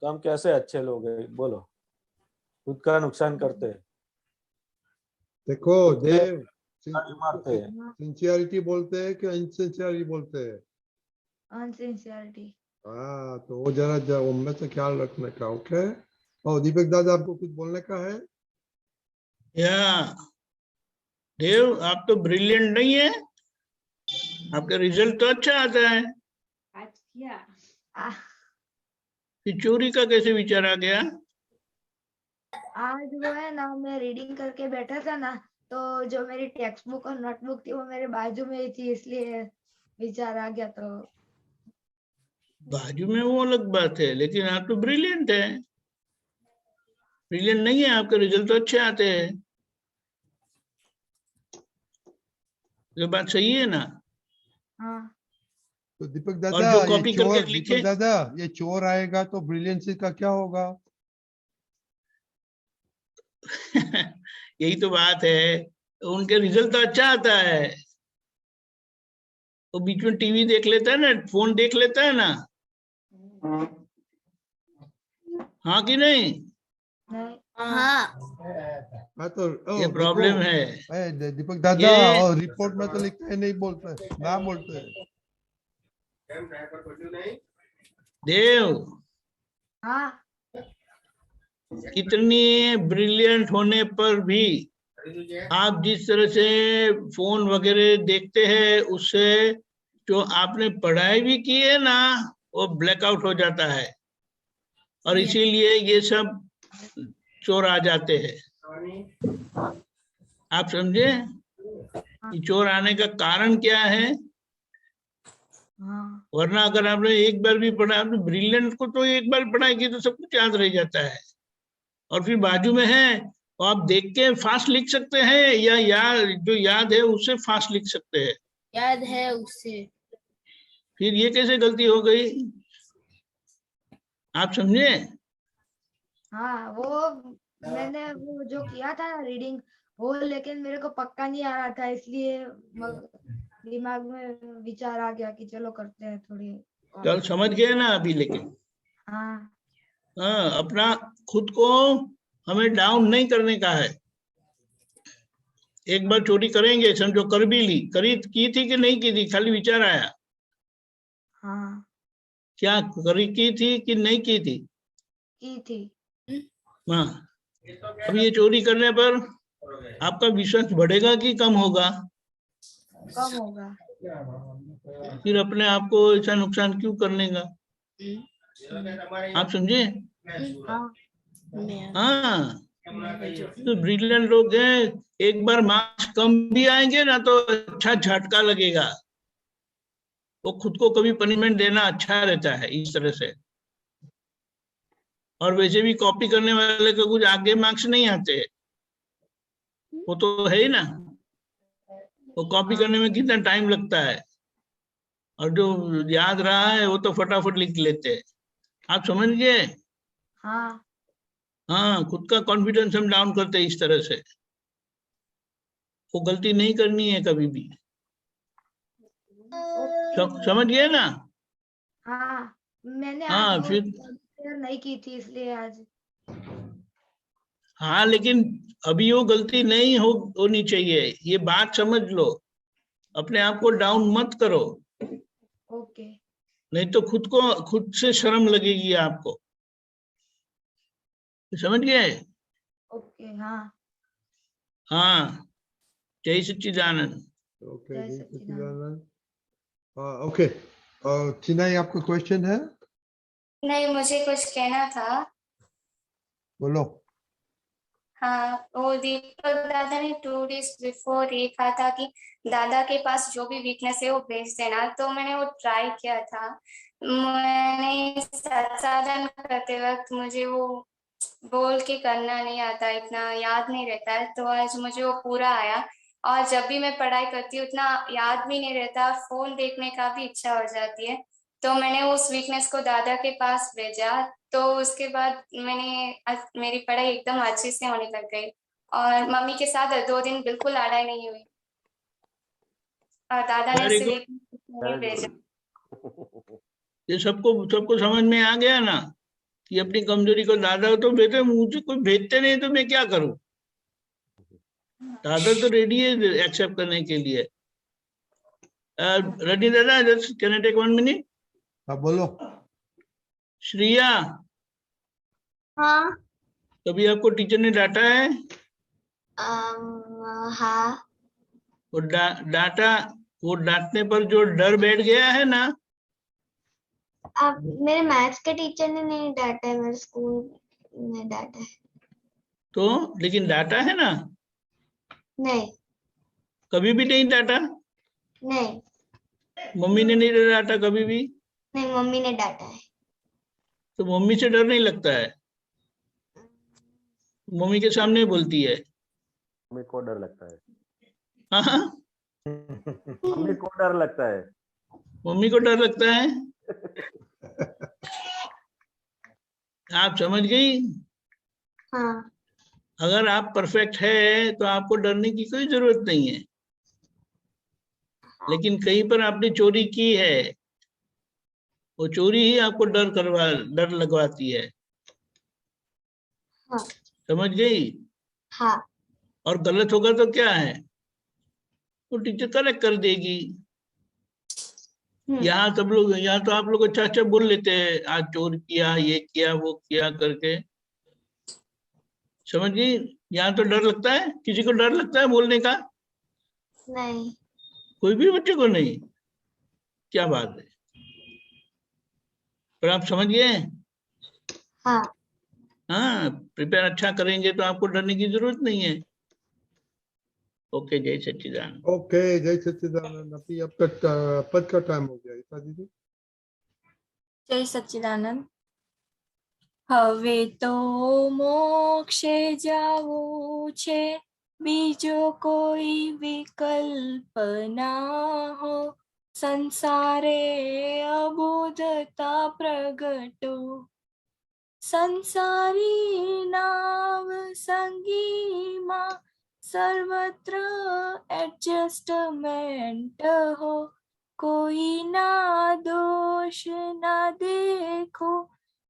B: तो हम कैसे अच्छे लोग हैं बोलो, खुद का नुकसान करते हैं।
A: देखो देव,
B: मारते हैं।
A: सिंसियरिटी बोलते हैं कि इनसिंसियरिटी बोलते हैं?
G: अनसिंसियरिटी।
A: हाँ, तो वो जरा उनमें से ख्याल रखने का। ओके। और दीपक दादा, आपको कुछ बोलने का है?
S: देव, आप तो ब्रिलियंट नहीं है, आपका रिजल्ट तो अच्छा आता है,
G: आज किया।
S: फिर चोरी का कैसे विचार आ गया?
G: आज वो है ना, मैं रीडिंग करके बैठा था ना, तो जो मेरी टेक्स्ट बुक और नोटबुक थी वो मेरे बाजू में ही थी, इसलिए विचार आ गया। तो
S: बाजू में वो अलग बात है, लेकिन आप तो ब्रिलियंट है। ब्रिलियंट नहीं है, आपके रिजल्ट तो अच्छे आते हैं। ये बात सही है ना?
G: हाँ।
A: तो दीपक
S: और
A: दादा,
S: जो
A: ये
S: कॉपी
A: चोर,
S: करके लिखे,
A: दीपक दादा, ये चोर आएगा तो ब्रिलियंसी का क्या होगा?
S: यही तो बात है। उनके रिजल्ट तो अच्छा आता है, वो बीच में टीवी देख लेता है ना, फोन देख लेता है ना, हाँ कि नहीं?
C: हाँ
A: हाँ तो
S: ये प्रॉब्लम है।
A: दीपक दादा,
S: ये-
A: और रिपोर्ट में तो लिखते हैं नहीं बोलते हैं, ना बोलते हैं।
S: देव,
G: हाँ
S: कितनी ब्रिलियंट होने पर भी आप जिस तरह से फोन वगैरह देखते हैं, उससे जो आपने पढ़ाई भी की है ना, वो ब्लैकआउट हो जाता है, और इसीलिए ये सब चोर आ जाते हैं। आप समझे? ये चोर आने का कारण क्या है?
G: हाँ
S: वरना अगर आपने एक बार भी पढ़ा, आपने ब्रिलियंट को तो एक बार पढ़ाई की तो सब कुछ याद रह जाता है, और फिर बाजू में है और आप देख के फास्ट लिख सकते हैं, या जो याद है उससे फास्ट लिख सकते हैं।
C: याद है उससे।
S: फिर ये कैसे गलती हो गई? आप समझे?
G: हाँ, वो मैंने वो जो किया था रीडिंग, वो लेकिन मेरे को पक्का नहीं आ रहा था, इसलिए दिमाग में विचार आ गया कि चलो करते हैं थोड़ी।
S: चल समझ गए ना अभी? लेकिन
G: हाँ
S: हाँ, अपना खुद को हमें डाउन नहीं करने का है। एक बार चोरी करेंगे, समझो कर भी ली, की थी कि नहीं की थी, खाली विचार आया,
G: हाँ
S: क्या की थी कि नहीं की थी?
G: की थी।
S: हाँ, अब ये चोरी करने पर आपका विश्वास बढ़ेगा कि कम होगा?
G: कम होगा।
S: फिर अपने आप को ऐसा नुकसान क्यों करने का? आप समझे?
G: हाँ
S: हाँ, तो ब्रिलियंट लोग हैं, एक बार मार्क्स कम भी आएंगे ना तो अच्छा झटका लगेगा। वो खुद को कभी पनिशमेंट देना अच्छा रहता है इस तरह से। और वैसे भी कॉपी करने वाले को कुछ आगे मार्क्स नहीं आते, वो तो है ही ना। वो कॉपी करने में कितना टाइम लगता है, और जो याद रहा है वो तो फटाफट लिख लेते हैं। आप समझ गए?
G: हाँ
S: हाँ, खुद का कॉन्फिडेंस हम डाउन करते हैं इस तरह से। वो गलती नहीं करनी है कभी भी। समझ गए ना?
G: हाँ, मैंने
S: हाँ,
G: आज वो
S: फिर
G: नहीं की थी इसलिए आज।
S: हाँ, लेकिन अभी वो गलती नहीं होनी चाहिए, ये बात समझ लो। अपने आप को डाउन मत करो,
G: ओके
S: नहीं तो खुद से शर्म लगेगी आपको। समझ गए?
G: ओके। हाँ
S: हाँ, जय सच्चिदानंद।
A: ओके
G: जय
A: जी,
G: सच्चिदानंद।
A: सच्चिदानंद। ओके, चिनाई आपका क्वेश्चन है?
F: नहीं, मुझे कुछ कहना था।
A: बोलो।
F: हाँ, वो दीपक दादा ने 2 days बिफोर ये कहा था कि दादा के पास जो भी वीकनेस है वो भेज देना, तो मैंने वो ट्राई किया था। मैंने साधन करते वक्त मुझे वो बोल के करना नहीं आता, इतना याद नहीं रहता है, तो आज मुझे वो पूरा आया। और जब भी मैं पढ़ाई करती हूँ उतना याद भी नहीं रहता, फोन देखने का भी इच्छा हो जाती है। तो मैंने उस वीकनेस को दादा के पास भेजा, तो उसके बाद मेरी पढ़ाई एकदम अच्छे से होने लग गई, और मम्मी के साथ 2 दिन बिल्कुल लड़ाई नहीं हुई, और दादा ने
S: वेरी
F: उसे
S: गुड।
F: भेजा।
S: ये सबको समझ में आ गया ना कि अपनी कमजोरी को दादा तो भेजते, मुझे कोई भेजते नहीं तो मैं क्या करूं? दादा तो रेडी है एक्सेप्ट करने के लिए। रेडी दादा, just can I take 1 minute?
A: हाँ बोलो।
S: श्रिया,
C: हाँ
S: कभी आपको टीचर ने डांटा है?
C: हाँ
S: वो डांटा, वो डांटने पर जो डर बैठ गया है ना,
C: अब मेरे मैथ्स के टीचर ने नहीं डांटा है, मेरे स्कूल में डांटा है।
S: तो लेकिन डांटा है ना?
C: नहीं
S: कभी भी नहीं डांटा?
C: नहीं
S: मम्मी ने नहीं डांटा कभी भी?
C: नहीं, मम्मी ने डांटा है।
S: तो मम्मी से डर नहीं लगता है? मम्मी के सामने बोलती है।
Q: मम्मी को डर लगता है।
S: हाँ,
Q: मम्मी को डर लगता है।
S: मम्मी को डर लगता है। आप समझ गई?
C: हाँ
S: अगर आप परफेक्ट है तो आपको डरने की कोई जरूरत नहीं है। लेकिन कहीं पर आपने चोरी की है, वो चोरी ही आपको डर लगवाती है।
O: हाँ
S: समझ गई?
O: हाँ
S: और गलत होगा तो क्या है, वो टीचर करेक्ट कर देगी। यहाँ तो आप लोग अच्छा अच्छा बोल लेते हैं, आज चोर किया, ये किया, वो किया करके। समझ गई? यहाँ तो डर लगता है, किसी को डर लगता है बोलने का?
O: नहीं।
S: कोई भी बच्चे को नहीं। क्या बात है, पर आप समझ गए?
O: हाँ
S: हाँ, प्रिपेयर अच्छा करेंगे तो आपको डरने की जरूरत नहीं है। ओके, जय सच्चिदानंद।
A: ओके, जय सच्चिदानंद। अभी आपका पद का टाइम हो गया ईसा दीदी।
I: जय सच्चिदानंद। હવે તો મોક્ષે જાવું છે, બીજો કોઈ વિકલ્પ ના હો. સંસારે અબોધતા પ્રગટો, સંસારી નાવ સંગીમાં સર્વત્ર એડજસ્ટમેન્ટ હો. कोई ना दोष ना देखो,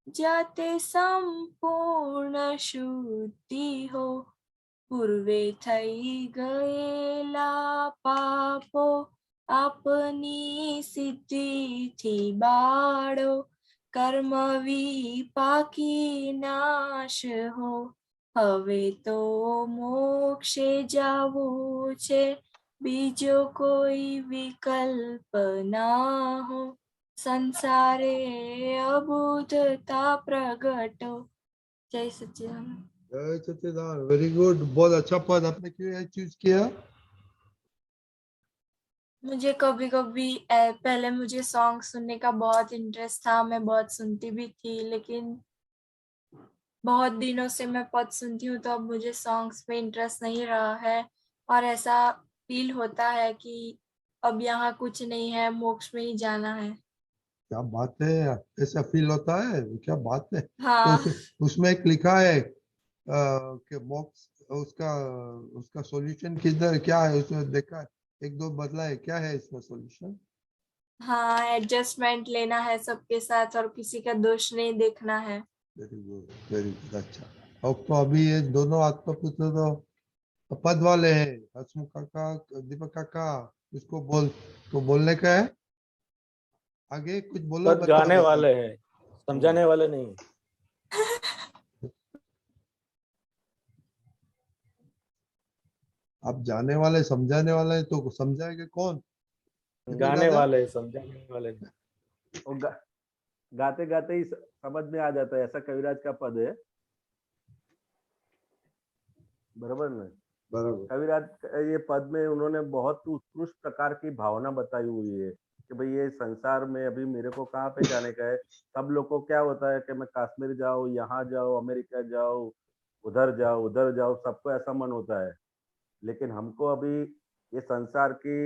I: जाते संपूर्ण शुद्धि हो. पूर्वे थई गયેલા પાપો આપની સિદ્ધિ થી બાળો. કર્મ વિપાકી નાશ हो. હવે તો મોક્ષે જાવું છે, બીજો કોઈ વિકલ્પ ના हो. संसारे अबुद्धता प्रगटो. जय सच्चिदानंद।
A: जय सच्चिदानंद, वेरी गुड। बहुत अच्छा पद। आपने क्यों ये चूज किया?
I: मुझे कभी कभी पहले मुझे सॉन्ग सुनने का बहुत इंटरेस्ट था, मैं बहुत सुनती भी थी, लेकिन बहुत दिनों से मैं पद सुनती हूँ तो अब मुझे सॉन्ग्स में इंटरेस्ट नहीं रहा है, और ऐसा फील होता है कि अब यहाँ कुछ नहीं है, मोक्ष में ही जाना है।
A: क्या बात है, ऐसा फील होता है? क्या बात है।
I: हाँ।
A: तो उसमें एक लिखा है कि मोक्ष, उसका सॉल्यूशन किधर, क्या है उसमें देखा है? एक दो बदला है, क्या है इसका सॉल्यूशन?
I: हाँ, एडजस्टमेंट लेना है सबके साथ और किसी का दोष नहीं देखना है।
A: Very good, very good. अच्छा, अब तो अभी ये दोनों आत्मपुत्र तो पद वाले हैं, हसमुख काका, दीपक काका। उसको बोलने का है, आगे कुछ बोलो।
B: पद गाने वाले हैं, समझाने वाले नहीं।
A: आप जाने वाले समझाने वाले हैं, तो समझाएंगे कौन?
B: गाने वाले, समझाने वाले नहीं।
Q: वो गाते गाते ही समझ में आ जाता है, ऐसा कविराज का पद है। बराबर ना?
A: बराबर।
Q: कविराज ये पद में उन्होंने बहुत उत्कृष्ट प्रकार की भावना बताई हुई है कि भाई ये संसार में अभी मेरे को कहाँ पे जाने का है। सब लोग को क्या होता है कि मैं कश्मीर जाऊँ, यहाँ जाओ, अमेरिका जाओ, उधर जाओ, सबको ऐसा मन होता है। लेकिन हमको अभी ये संसार की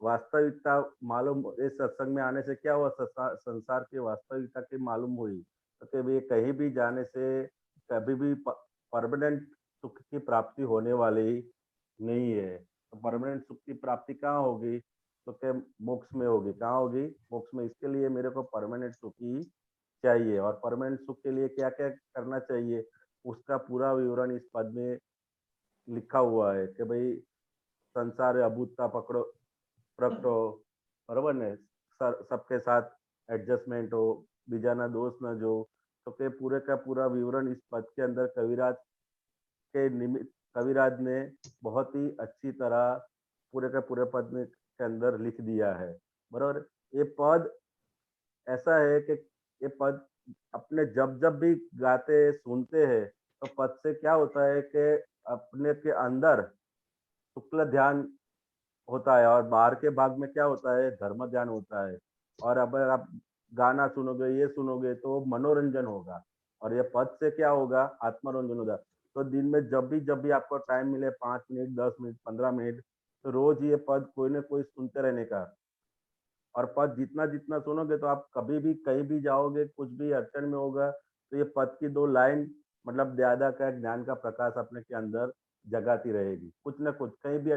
Q: वास्तविकता मालूम, इस सत्संग में आने से क्या हुआ, संसार की वास्तविकता की मालूम हुई तो ये कहीं भी जाने से कभी भी परमानेंट सुख की प्राप्ति होने वाली नहीं है। तो परमानेंट सुख की प्राप्ति कहाँ होगी? तो क्या मोक्ष में होगी। कहाँ होगी? मोक्ष में। इसके लिए मेरे को परमानेंट सुख ही चाहिए, और परमानेंट सुख के लिए क्या क्या करना चाहिए उसका पूरा विवरण इस पद में लिखा हुआ है कि भाई संसार अभूतता पकड़ो प्रकटो, बराबर ने, सबके साथ एडजस्टमेंट हो, बीजाना दोष न जो। तो के पूरे का पूरा विवरण इस पद के अंदर कविराज ने बहुत ही अच्छी तरह पूरे का पूरे पद में के अंदर लिख दिया है। बराबर। ये पद ऐसा है कि ये पद अपने जब भी गाते सुनते हैं तो पद से क्या होता है कि अपने के अंदर शुक्ल ध्यान होता है और बाहर के भाग में क्या होता है, धर्म ध्यान होता है। और अगर आप गाना सुनोगे, ये सुनोगे तो मनोरंजन होगा, और ये पद से क्या होगा, आत्मरंजन होगा। तो दिन में जब भी आपको टाइम मिले, 5 मिनट, 10 मिनट, 15 मिनट, तो रोज ये पद कोई ना कोई सुनते रहने का। और पद जितना जितना सुनोगे तो आप कभी भी कहीं भी जाओगे, कुछ भी अड़चन में होगा तो ये पद की 2 लाइन मतलब दादा का ज्ञान का प्रकाश अपने के अंदर जगाती रहेगी। कुछ न कुछ कहीं भी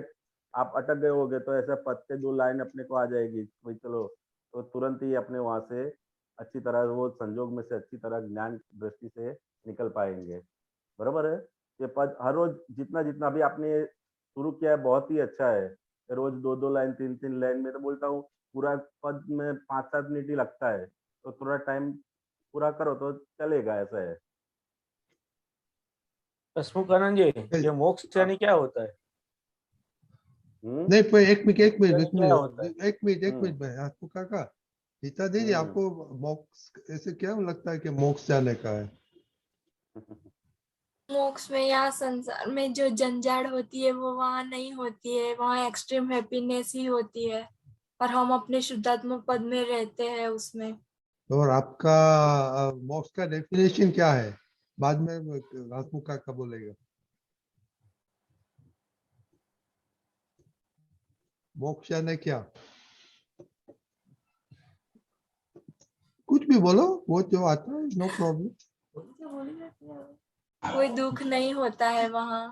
Q: आप अटक गए होगे तो ऐसे पद के 2 लाइन अपने को आ जाएगी, भाई चलो, तो तुरंत ही अपने वहां से अच्छी तरह वो संजोग में से अच्छी तरह ज्ञान दृष्टि से निकल पाएंगे। बराबर है। ये पद हर रोज जितना जितना भी आपने शुरू किया है बहुत ही अच्छा है। रोज 2-2 लाइन 3-3 लाइन में तो बोलता हूँ पूरा पद में 5-7 मिनट ही लगता है, तो थोड़ा टाइम पूरा करो तो चलेगा। ऐसा है।
B: हसमुखानंद जी, ये मोक्ष यानी क्या होता है?
A: नहीं, पर एक मिनट
B: क्या होता है?
A: एक मिनट भाई आपको काका गीता दीदी, आपको मोक्ष ऐसे क्या लगता है कि मोक्ष जाने का है?
I: मोक्ष में यहाँ संसार में जो जंजाड़ होती है वो वहाँ नहीं होती है, वहाँ एक्सट्रीम हैप्पीनेस ही होती है और हम अपने शुद्धात्मक पद में रहते हैं उसमें।
A: और आपका मोक्ष का डेफिनेशन क्या है? बाद में हसमुख काका बोलेगा। मोक्ष यानी क्या? कुछ भी बोलो, वो जो आता है, नो प्रॉब्लम।
I: कोई दुख नहीं होता है वहाँ।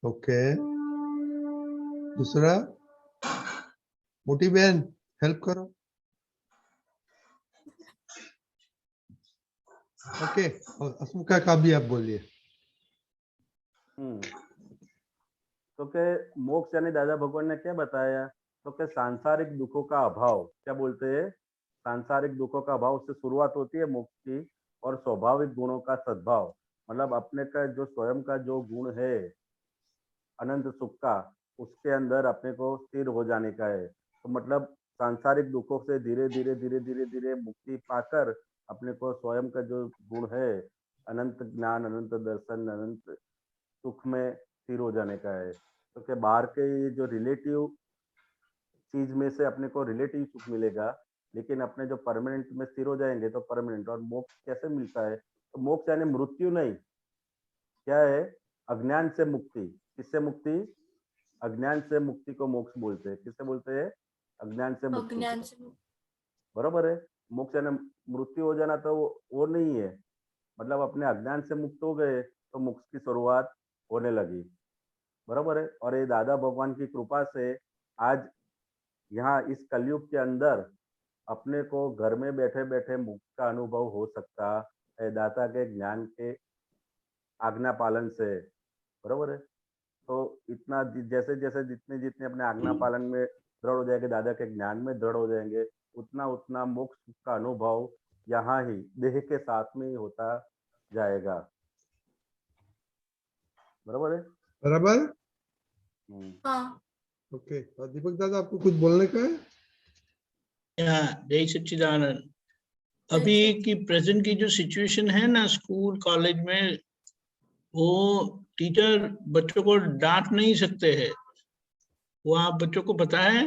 A: ओके, दूसरा मोटी बहन हेल्प करो। ओके, हसमुख काका भी आप बोलिए।
Q: तो के मोक्ष यानी दादा भगवान ने क्या बताया? तो के सांसारिक दुखों का अभाव, क्या बोलते हैं? सांसारिक दुखों का अभाव से शुरुआत होती है मोक्ष की, और स्वाभाविक गुणों का सद्भाव, मतलब अपने का जो स्वयं का जो गुण है अनंत सुख का, उसके अंदर अपने को स्थिर हो जाने का है। तो मतलब सांसारिक दुखों से धीरे धीरे धीरे धीरे धीरे मुक्ति पाकर अपने को स्वयं का जो गुण है अनंत ज्ञान, अनंत दर्शन, अनंत सुख में स्थिर हो जाने का है। तो क्या बाहर के जो रिलेटिव चीज में से अपने को रिलेटिव सुख मिलेगा, लेकिन अपने जो परमानेंट में स्थिर हो जाएंगे तो परमानेंट। और मोक्ष कैसे मिलता है? तो मोक्ष यानी मृत्यु नहीं, क्या है? अज्ञान से मुक्ति। किससे मुक्ति? अज्ञान से मुक्ति को मोक्ष बोलते हैं। किससे बोलते हैं? अज्ञान से मुक्ति। बराबर है। मोक्ष यानी मृत्यु हो जाना, तो वो नहीं है, मतलब अपने अज्ञान से मुक्त हो गए तो मोक्ष की शुरुआत होने लगी। बराबर है। और ये दादा भगवान की कृपा से आज यहाँ इस कलयुग के अंदर अपने को घर में बैठे बैठे मुक्त का अनुभव हो सकता है दाता के ज्ञान के आज्ञा पालन से। बराबर है। तो इतना जैसे जैसे जितने जितने अपने आज्ञा पालन में दृढ़ हो जाएंगे, दादा के ज्ञान में दृढ़ हो जाएंगे, उतना उतना मोक्ष का अनुभव यहाँ ही देह के साथ में ही होता जाएगा। बराबर है।
A: बराबर।
I: हाँ।
A: ओके, और दीपक दादा आपको कुछ बोलने का है?
S: जय सच्चिदानंद। अभी की प्रेजेंट की जो सिचुएशन है ना स्कूल कॉलेज में, वो टीचर बच्चों को डांट नहीं सकते हैं, वो आप बच्चों को पता है।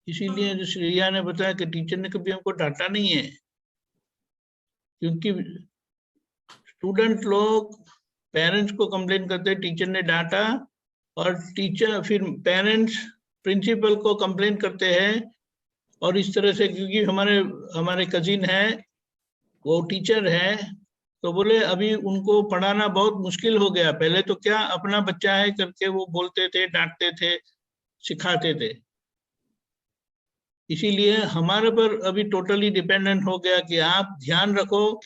S: इसीलिए जो श्रेया ने बताया कि टीचर ने कभी हमको डांटा नहीं है, क्योंकि स्टूडेंट लोग पेरेंट्स को कंप्लेन करते हैं टीचर ने डांटा, और टीचर फिर पेरेंट्स प्रिंसिपल को कंप्लेन करते हैं। और इस तरह से, क्योंकि हमारे कजिन है वो टीचर है, तो बोले अभी उनको पढ़ाना बहुत मुश्किल हो गया। पहले तो क्या अपना बच्चा है करके वो बोलते थे, डांटते थे, सिखाते थे। इसीलिए हमारे पर अभी टोटली डिपेंडेंट हो गया कि आप ध्यान रखो,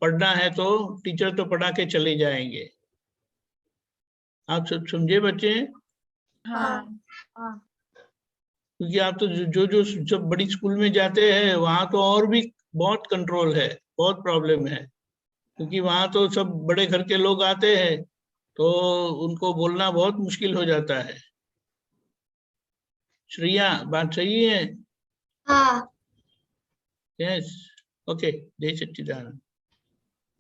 S: पढ़ना है तो टीचर तो पढ़ा के चले जाएंगे। आप सब समझे बच्चे?
I: हाँ।
S: क्योंकि आप तो जो जब बड़ी स्कूल में जाते हैं वहां तो और भी बहुत कंट्रोल है, बहुत प्रॉब्लम है, क्योंकि वहां तो सब बड़े घर के लोग आते हैं, तो उनको बोलना बहुत मुश्किल हो जाता है। श्रेया, बात सही है?
O: हाँ।
S: यस। ओके, जय सच्चिदानंद।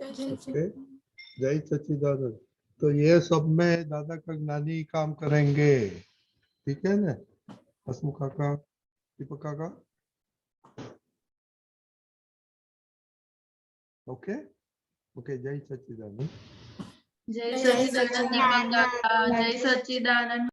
A: जय सच्चिदानंद। तो ये सब में दादा का ज्ञानी काम करेंगे, ठीक है ना? हसमुख काका, दीपक काका, ओके ओके। जय सच्चिदानंद।
H: जय सच्चिदानंद दीपक काका, जय सच्चिदानंद।